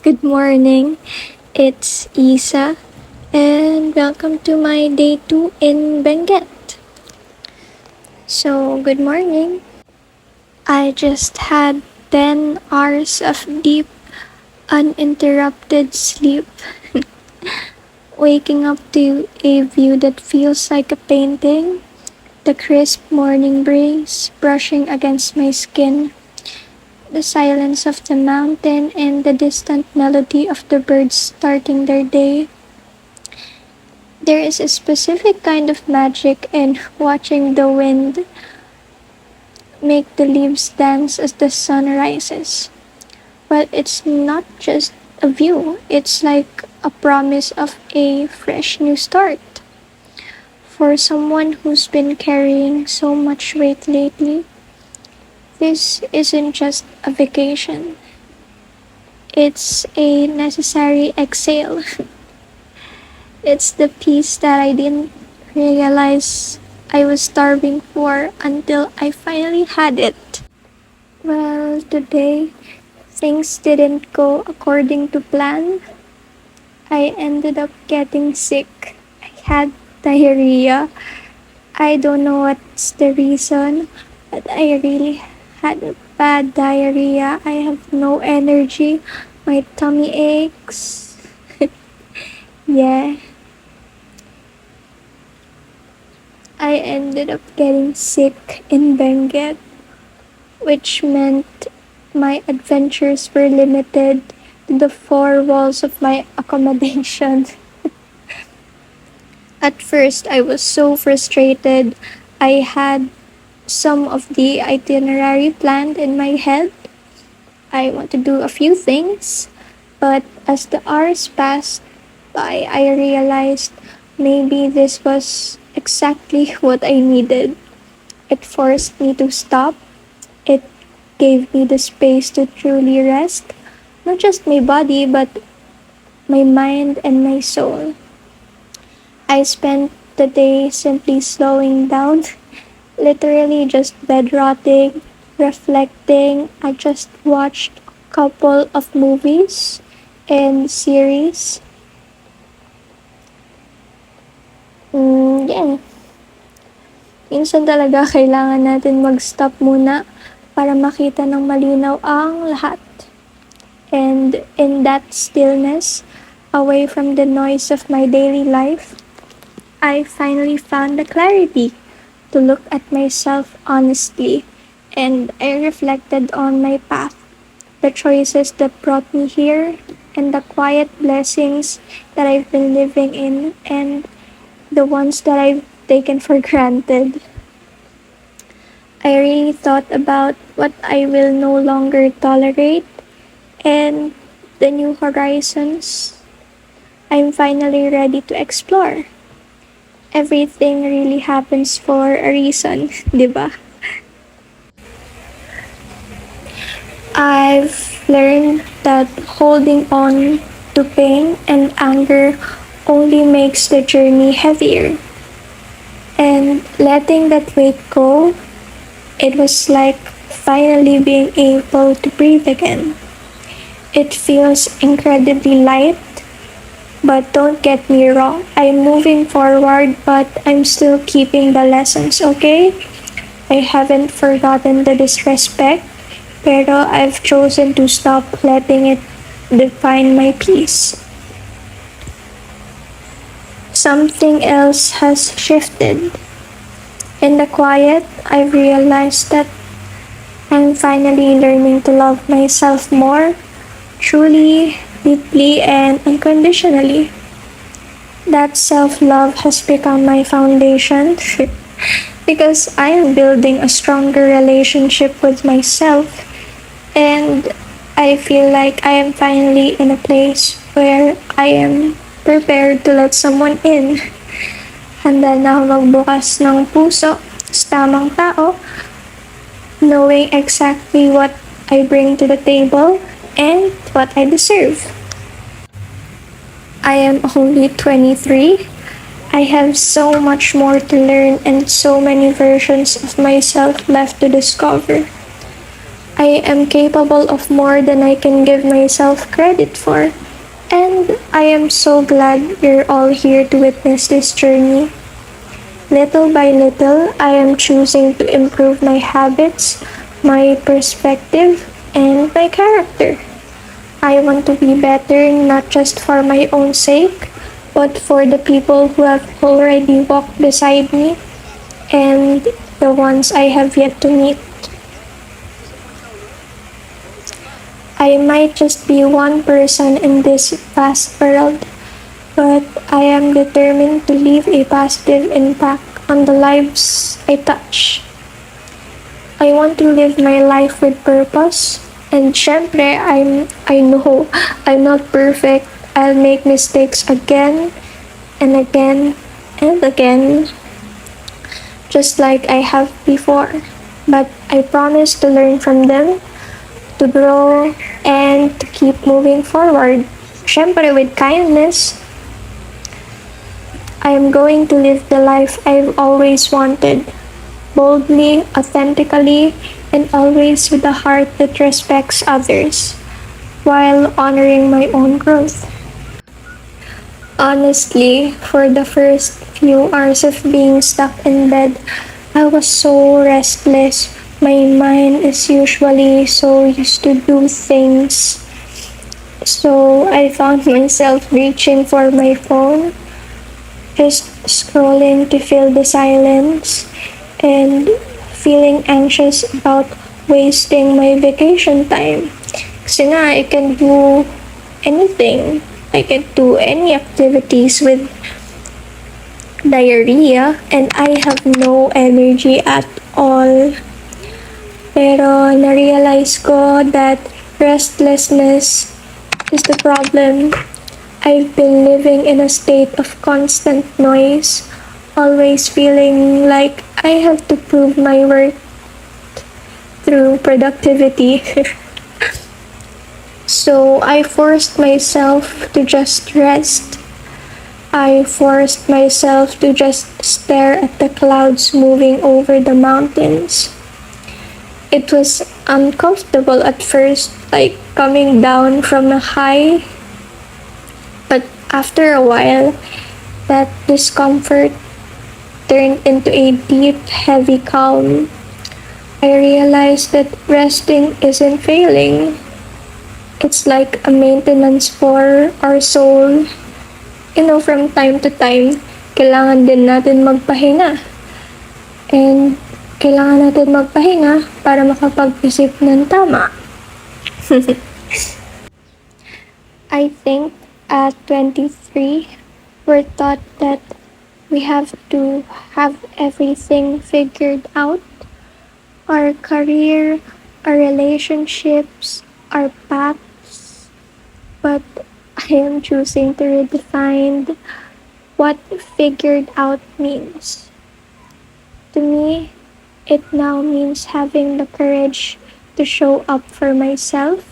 Good morning. It's Isa, and welcome to my day 2 in Benguet. So, good morning. I just had 10 hours of deep, uninterrupted sleep, waking up to a view that feels like a painting, the crisp morning breeze brushing against my skin, the silence of the mountain, and the distant melody of the birds starting their day. There is a specific kind of magic in watching the wind make the leaves dance as the sun rises. But it's not just a view, it's like a promise of a fresh new start. For someone who's been carrying so much weight lately, this isn't just a vacation, it's a necessary exhale. It's the peace that I didn't realize I was starving for until I finally had it. Well, today things didn't go according to plan. I ended up getting sick. I had diarrhea. I don't know what's the reason, but I really had a bad diarrhea. I have no energy. My tummy aches. Yeah, I ended up getting sick in Benguet, which meant my adventures were limited to the four walls of my accommodation. At first, I was so frustrated. I had some of the itinerary planned in my head. I want to do a few things, but as the hours passed by, I realized maybe this was exactly what I needed. It forced me to stop. It gave me the space to truly rest, not just my body, but my mind and my soul. I spent the day simply slowing down, literally just bed rotting, reflecting. I just watched a couple of movies and series. Yeah. Minsan talaga kailangan natin mag-stop muna para makita ng malinaw ang lahat. And in that stillness, away from the noise of my daily life, I finally found the clarity to look at myself honestly, and I reflected on my path, the choices that brought me here, and the quiet blessings that I've been living in, and the ones that I've taken for granted. I really thought about what I will no longer tolerate and the new horizons I'm finally ready to explore. Everything really happens for a reason, di ba? I've learned that holding on to pain and anger only makes the journey heavier. And letting that weight go, it was like finally being able to breathe again. It feels incredibly light, but don't get me wrong, I'm moving forward, but I'm still keeping the lessons, okay? I haven't forgotten the disrespect, pero I've chosen to stop letting it define my peace. Something else has shifted. In the quiet, I realized that I'm finally learning to love myself more, truly, deeply, and unconditionally. That self love has become my foundation because I am building a stronger relationship with myself, and I feel like I am finally in a place where I am prepared to let someone in. Handa na ako magbukas ng puso sa tamang tao, knowing exactly what I bring to the table and what I deserve. I am only 23. I have so much more to learn and so many versions of myself left to discover. I am capable of more than I can give myself credit for. And I am so glad you're all here to witness this journey. Little by little, I am choosing to improve my habits, my perspective, and my character. I want to be better not just for my own sake, but for the people who have already walked beside me and the ones I have yet to meet. I might just be one person in this vast world, but I am determined to leave a positive impact on the lives I touch. I want to live my life with purpose. And syempre, I know I'm not perfect. I'll make mistakes again and again and again, just like I have before. But I promise to learn from them, to grow, and to keep moving forward. Syempre, with kindness, I am going to live the life I've always wanted, boldly, authentically, and always with a heart that respects others, while honoring my own growth. Honestly, for the first few hours of being stuck in bed, I was so restless. My mind is usually so used to do things. So I found myself reaching for my phone, just scrolling to fill the silence, and feeling anxious about wasting my vacation time. Kasi nga, I can do anything. I can do any activities with diarrhea and I have no energy at all. Pero na-realize ko that restlessness is the problem. I've been living in a state of constant noise, always feeling like I have to prove my worth through productivity. So I forced myself to just rest. I forced myself to just stare at the clouds moving over the mountains. It was uncomfortable at first, like coming down from a high, but after a while, that discomfort turned into a deep, heavy calm. I realized that resting isn't failing. It's like a maintenance for our soul. From time to time, kailangan din natin magpahinga. And kailangan natin magpahinga para makapag-isip ng tama. I think at 23, we're taught that we have to have everything figured out. Our career, our relationships, our paths. But I am choosing to redefine what figured out means. To me, it now means having the courage to show up for myself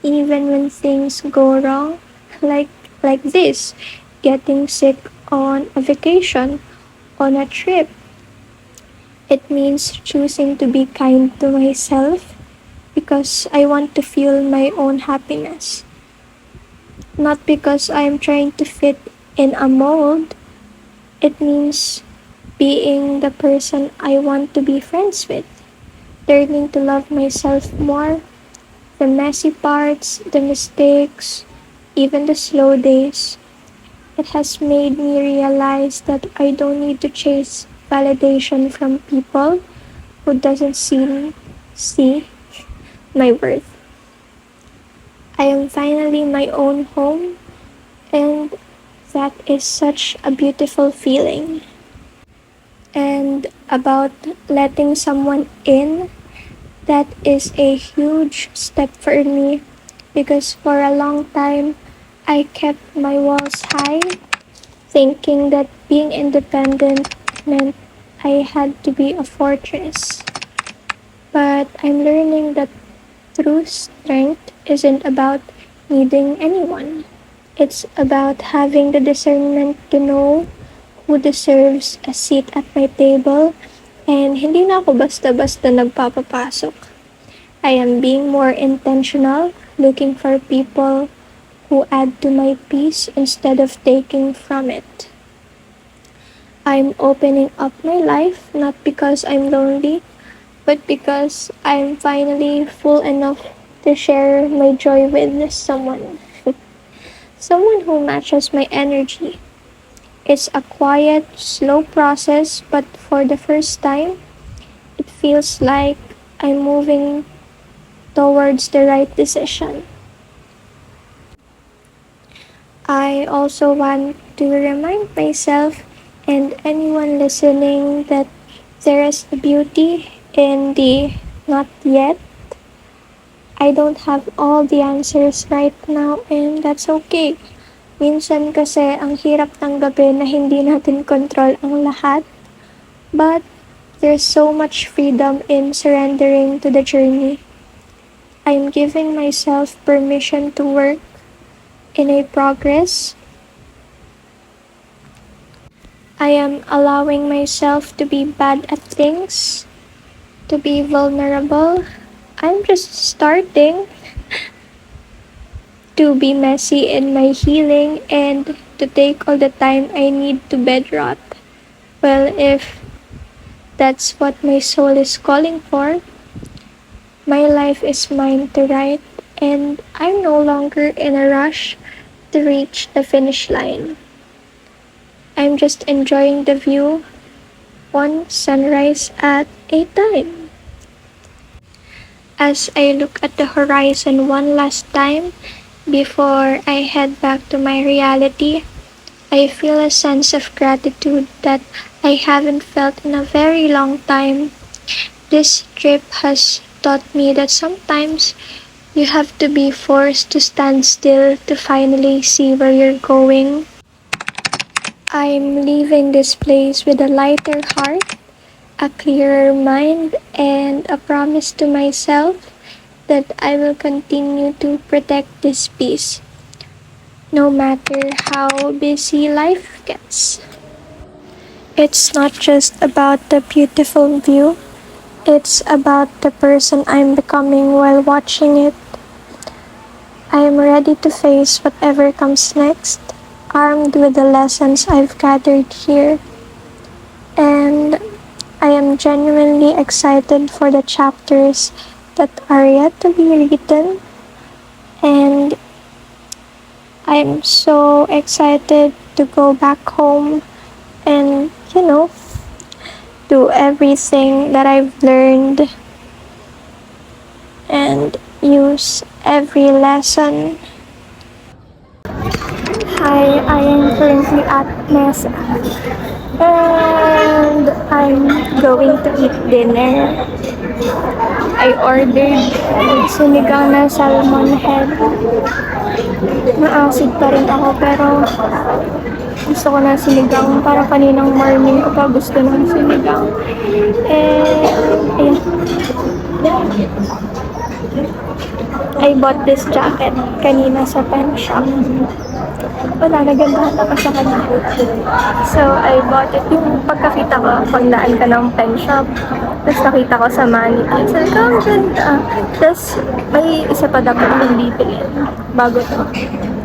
even when things go wrong, like this, getting sick on a vacation, on a trip. It means choosing to be kind to myself because I want to feel my own happiness. Not because I'm trying to fit in a mold. It means being the person I want to be friends with, learning to love myself more, the messy parts, the mistakes, even the slow days. It has made me realize that I don't need to chase validation from people who doesn't see my worth. I am finally my own home, and that is such a beautiful feeling. And about letting someone in, that is a huge step for me because for a long time I kept my walls high, thinking that being independent meant I had to be a fortress. But I'm learning that true strength isn't about needing anyone. It's about having the discernment to know who deserves a seat at my table and hindi na ako basta-basta nagpapapasok. I am being more intentional, looking for people who add to my peace instead of taking from it. I'm opening up my life not because I'm lonely, but because I'm finally full enough to share my joy with someone. Someone who matches my energy. It's a quiet, slow process, but for the first time, it feels like I'm moving towards the right decision. I also want to remind myself and anyone listening that there is a beauty in the not yet. I don't have all the answers right now and that's okay. Minsan kasi ang hirap tanggapin na hindi natin control ang lahat. But there's so much freedom in surrendering to the journey. I'm giving myself permission to work in a progress. I am allowing myself to be bad at things, to be vulnerable. I'm just starting to be messy in my healing and to take all the time I need to bed rot. Well, if that's what my soul is calling for, my life is mine to write, and I'm no longer in a rush to reach the finish line. I'm just enjoying the view, one sunrise at a time. As I look at the horizon one last time before I head back to my reality, I feel a sense of gratitude that I haven't felt in a very long time. This trip has taught me that sometimes you have to be forced to stand still to finally see where you're going. I'm leaving this place with a lighter heart, a clearer mind, and a promise to myself that I will continue to protect this peace, no matter how busy life gets. It's not just about the beautiful view, it's about the person I'm becoming while watching it. I am ready to face whatever comes next, armed with the lessons I've gathered here. And I am genuinely excited for the chapters that are yet to be written. And I'm so excited to go back home and, do everything that I've learned and use every lesson. Hi, I am currently at Mesa and I'm going to eat dinner. I ordered sinigang na salmon head. Maasid pa rin ako pero gusto ko na sinigang para kaninang morning ko pa gusto ng sinigang. Ayun. I bought this jacket kanina sa pen shop. Wala, nagandahan ako sa kanya. So, I bought it. Yung pagkakita ko, pagdaan ka ng pen shop, tapos nakita ko sa mannequin. So, ang ganda. Tapos, may isa pa dapat yung bibilin bago to.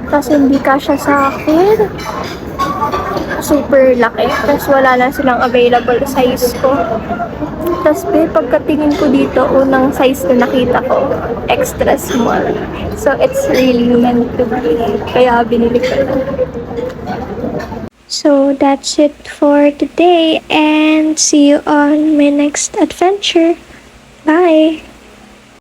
Tapos, hindi kasya sa akin. Super laki. Tapos, wala na silang available size ko. Tapos, pagkatingin ko dito, unang size na nakita ko, extra small. So, it's really meant to be. Kaya, binili ko na. So, that's it for today and see you on my next adventure. Bye!